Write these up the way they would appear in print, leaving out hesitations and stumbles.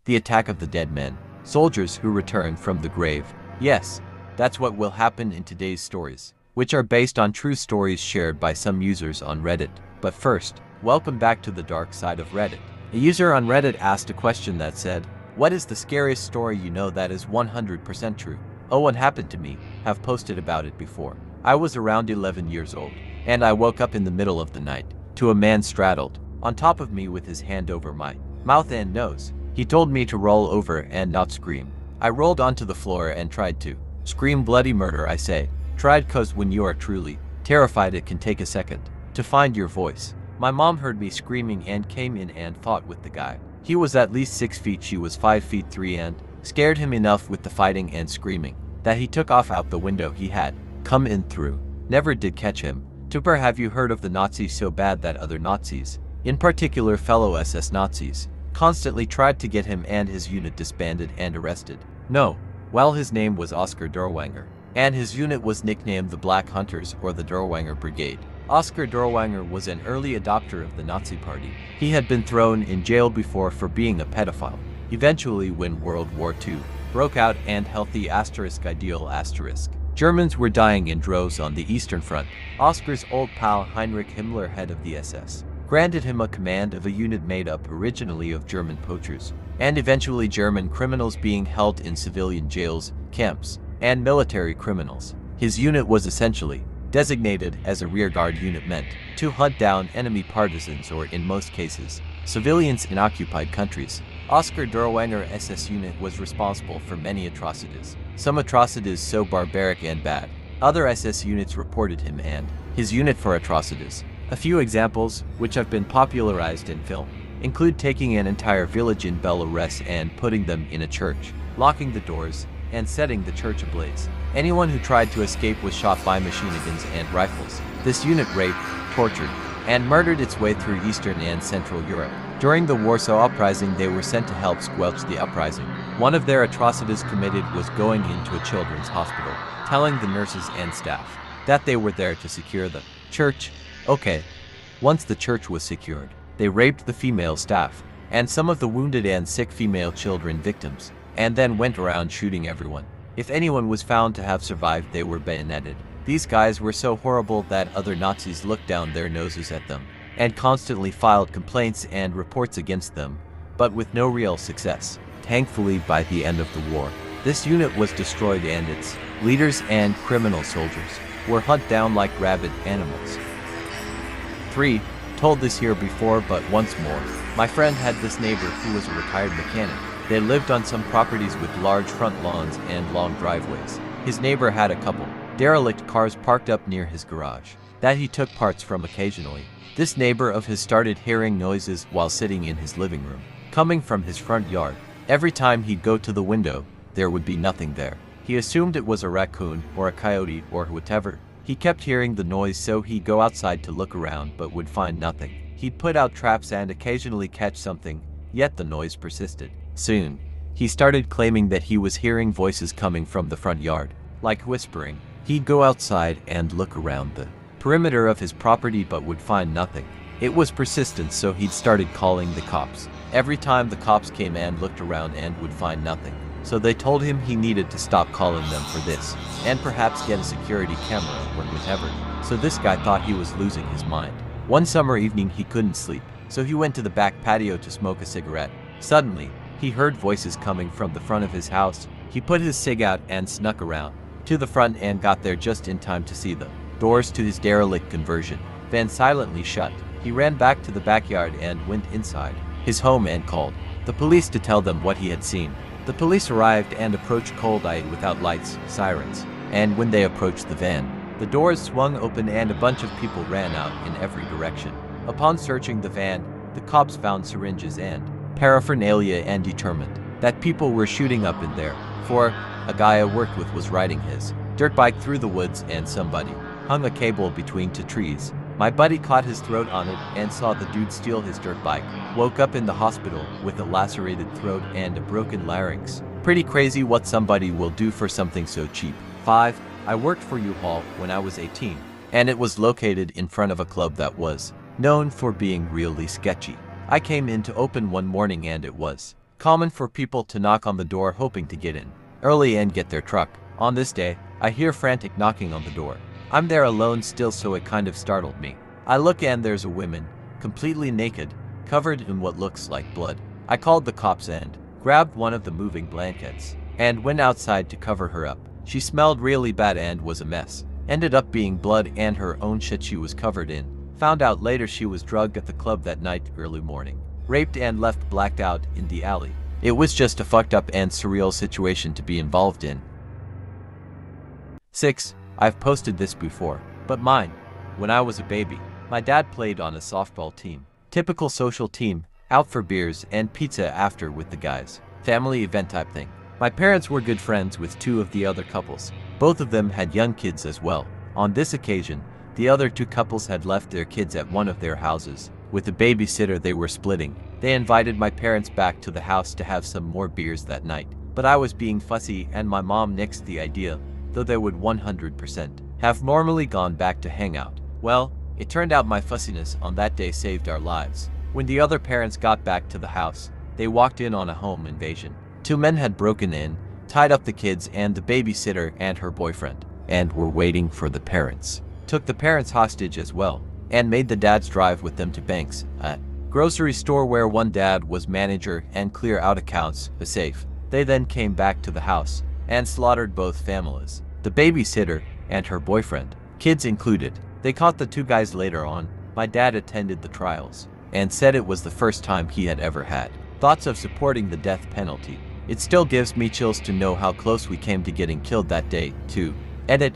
The attack of the dead men. Soldiers who returned from the grave. Yes, that's what will happen in today's stories, which are based on true stories shared by some users on Reddit. But first, welcome back to the dark side of Reddit. A user on Reddit asked a question that said, "What is the scariest story you know that is 100% true?" Oh, what happened to me? Have posted about it before. I was around 11 years old, and I woke up in the middle of the night to a man straddled on top of me with his hand over my mouth and nose. He told me to roll over and not scream. I rolled onto the floor and tried to scream bloody murder. I say, tried, cause when you are truly terrified it can take a second to find your voice. My mom heard me screaming and came in and fought with the guy. He was at least 6 feet, she was 5 feet 3, and scared him enough with the fighting and screaming that he took off out the window he had come in through. Never did catch him. Tupper, have you heard of the Nazis so bad that other Nazis, in particular fellow SS Nazis, constantly tried to get him and his unit disbanded and arrested? No. Well, his name was Oskar Dirlewanger, and his unit was nicknamed the Black Hunters or the Dirlewanger Brigade. Oskar Dirlewanger was an early adopter of the Nazi Party. He had been thrown in jail before for being a pedophile. Eventually, when World War II broke out and healthy ideal Germans were dying in droves on the Eastern Front, Oskar's old pal Heinrich Himmler, head of the SS, granted him a command of a unit made up originally of German poachers, and eventually German criminals being held in civilian jails, camps, and military criminals. His unit was essentially designated as a rearguard unit meant to hunt down enemy partisans or, in most cases, civilians in occupied countries. Oskar Dirlewanger SS unit was responsible for many atrocities, some atrocities so barbaric and bad. Other SS units reported him and his unit for atrocities. A few examples, which have been popularized in film, include taking an entire village in Belarus and putting them in a church, locking the doors, and setting the church ablaze. Anyone who tried to escape was shot by machine guns and rifles. This unit raped, tortured, and murdered its way through Eastern and Central Europe. During the Warsaw Uprising, they were sent to help squelch the uprising. One of their atrocities committed was going into a children's hospital, telling the nurses and staff that they were there to secure the church. Okay, once the church was secured, they raped the female staff and some of the wounded and sick female children victims, and then went around shooting everyone. If anyone was found to have survived, they were bayoneted. These guys were so horrible that other Nazis looked down their noses at them and constantly filed complaints and reports against them, but with no real success. Thankfully, by the end of the war, this unit was destroyed and its leaders and criminal soldiers were hunted down like rabid animals. 3. Told this here before, but once more. My friend had this neighbor who was a retired mechanic. They lived on some properties with large front lawns and long driveways. His neighbor had a couple derelict cars parked up near his garage that he took parts from occasionally. This neighbor of his started hearing noises while sitting in his living room, coming from his front yard. Every time he'd go to the window, there would be nothing there. He assumed it was a raccoon or a coyote or whatever. He kept hearing the noise, so he'd go outside to look around but would find nothing. He'd put out traps and occasionally catch something, yet the noise persisted. Soon, he started claiming that he was hearing voices coming from the front yard, like whispering. He'd go outside and look around the perimeter of his property but would find nothing. It was persistent, so he'd started calling the cops. Every time the cops came and looked around and would find nothing. So they told him he needed to stop calling them for this, and perhaps get a security camera or whatever. So this guy thought he was losing his mind. One summer evening he couldn't sleep, so he went to the back patio to smoke a cigarette. Suddenly, he heard voices coming from the front of his house. He put his cig out and snuck around to the front and got there just in time to see the doors to his derelict conversion van silently shut. He ran back to the backyard and went inside his home and called the police to tell them what he had seen. The police arrived and approached cold-eyed without lights, sirens, and when they approached the van, the doors swung open and a bunch of people ran out in every direction. Upon searching the van, the cops found syringes and paraphernalia and determined that people were shooting up in there, for a guy I worked with was riding his dirt bike through the woods and somebody hung a cable between two trees. My buddy caught his throat on it and saw the dude steal his dirt bike. Woke up in the hospital with a lacerated throat and a broken larynx. Pretty crazy what somebody will do for something so cheap. 5. I worked for U-Haul when I was 18, and it was located in front of a club that was known for being really sketchy. I came in to open one morning and it was Common for people to knock on the door hoping to get in early and get their truck. On this day, I hear frantic knocking on the door. I'm there alone still, so it kind of startled me. I look and there's a woman, completely naked, covered in what looks like blood. I called the cops and grabbed one of the moving blankets and went outside to cover her up. She smelled really bad and was a mess. Ended up being blood and her own shit she was covered in. Found out later she was drugged at the club that night early morning. Raped and left blacked out in the alley. It was just a fucked up and surreal situation to be involved in. 6. I've posted this before, but mine. When I was a baby, my dad played on a softball team. Typical social team, out for beers and pizza after with the guys. Family event type thing. My parents were good friends with two of the other couples. Both of them had young kids as well. On this occasion, the other two couples had left their kids at one of their houses. With a babysitter they were splitting. They invited my parents back to the house to have some more beers that night. But I was being fussy and my mom nixed the idea, though they would 100% have normally gone back to hang out. Well, it turned out my fussiness on that day saved our lives. When the other parents got back to the house, they walked in on a home invasion. Two men had broken in, tied up the kids and the babysitter and her boyfriend, and were waiting for the parents. Took the parents hostage as well, and made the dads drive with them to Banks, a grocery store where one dad was manager, and clear out accounts, a safe. They then came back to the house and slaughtered both families, the babysitter and her boyfriend, kids included. They caught the two guys later on. My dad attended the trials and said it was the first time he had ever had thoughts of supporting the death penalty. It still gives me chills to know how close we came to getting killed that day, too. Edit.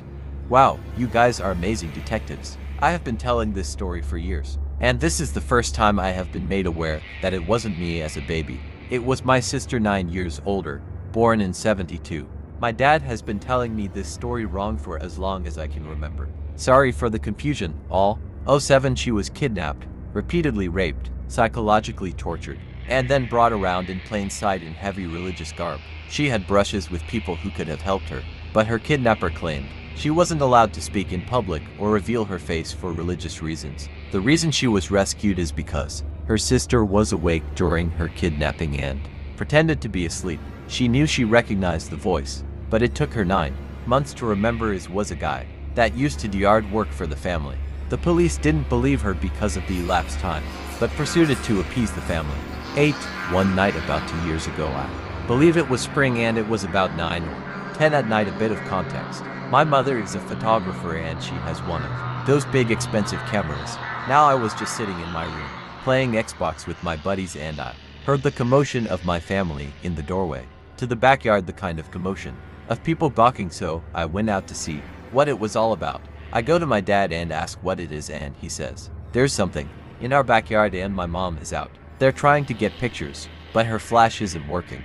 Wow, you guys are amazing detectives. I have been telling this story for years, and this is the first time I have been made aware that it wasn't me as a baby. It was my sister 9 years older, born in '72. My dad has been telling me this story wrong for as long as I can remember. Sorry for the confusion, all. '07 she was kidnapped, repeatedly raped, psychologically tortured, and then brought around in plain sight in heavy religious garb. She had brushes with people who could have helped her, but her kidnapper claimed she wasn't allowed to speak in public or reveal her face for religious reasons. The reason she was rescued is because her sister was awake during her kidnapping and pretended to be asleep. She knew she recognized the voice, but it took her 9 months to remember it was a guy that used to do yard work for the family. The police didn't believe her because of the elapsed time, but proceeded to appease the family. 8. One night about 2 years ago, I believe it was spring and it was about 9 or 10 at night. A bit of context. My mother is a photographer and she has one of those big expensive cameras. Now I was just sitting in my room, playing Xbox with my buddies, and I heard the commotion of my family in the doorway to the backyard, the kind of commotion of people gawking, so I went out to see what it was all about. I go to my dad and ask what it is, and he says, "There's something in our backyard and my mom is out. They're trying to get pictures, but her flash isn't working."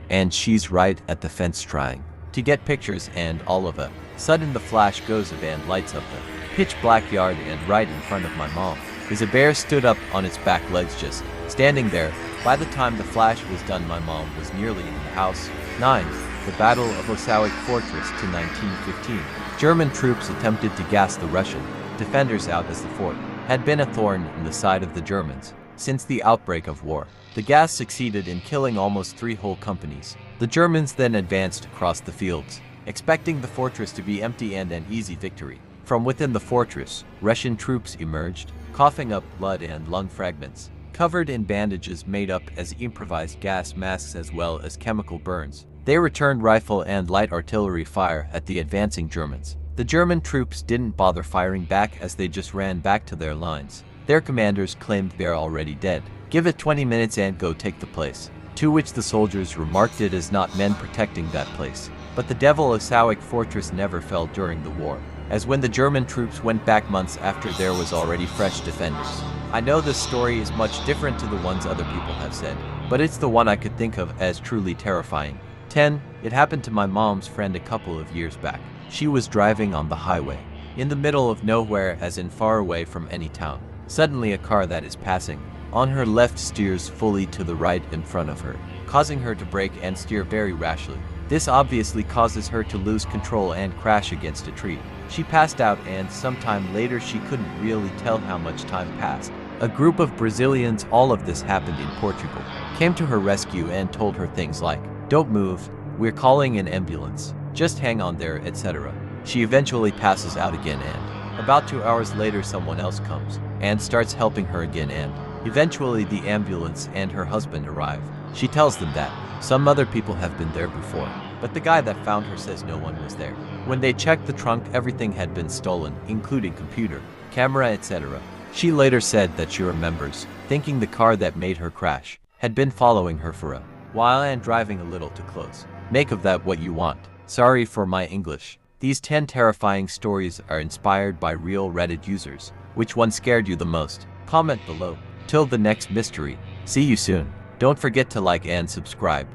And she's right at the fence trying to get pictures, and all of a sudden the flash goes up and lights up the pitch black yard, and right in front of my mom is a bear stood up on its back legs just standing there. By the time the flash was done, my mom was nearly in the house. 9. The Battle of Osawik Fortress to 1915. German troops attempted to gas the Russian defenders out as the fort had been a thorn in the side of the Germans since the outbreak of war. The gas succeeded in killing almost 3 whole companies. The Germans then advanced across the fields, expecting the fortress to be empty and an easy victory. From within the fortress, Russian troops emerged, coughing up blood and lung fragments, covered in bandages made up as improvised gas masks as well as chemical burns. They returned rifle and light artillery fire at the advancing Germans. The German troops didn't bother firing back as they just ran back to their lines. Their commanders claimed they're already dead. Give it 20 minutes and go take the place. To which the soldiers remarked it is not men protecting that place. But the Devil Osawik Fortress never fell during the war, as when the German troops went back months after there was already fresh defenders. I know this story is much different to the ones other people have said, but it's the one I could think of as truly terrifying. 10. It happened to my mom's friend a couple of years back. She was driving on the highway, in the middle of nowhere, as in far away from any town. Suddenly a car that is passing on her left steers fully to the right in front of her, causing her to brake and steer very rashly. This obviously causes her to lose control and crash against a tree. She passed out, and sometime later she couldn't really tell how much time passed. A group of Brazilians, all of this happened in Portugal, came to her rescue and told her things like, "Don't move, we're calling an ambulance, just hang on there," etc. She eventually passes out again, and about 2 hours later someone else comes and starts helping her again, and eventually the ambulance and her husband arrive. She tells them that some other people have been there before, but the guy that found her says no one was there. When they checked the trunk, everything had been stolen, including computer, camera, etc. She later said that she remembers thinking the car that made her crash had been following her for a while and driving a little too close. Make of that what you want. Sorry for my English. These 10 terrifying stories are inspired by real Reddit users. Which one scared you the most? Comment below. Till the next mystery. See you soon. Don't forget to like and subscribe.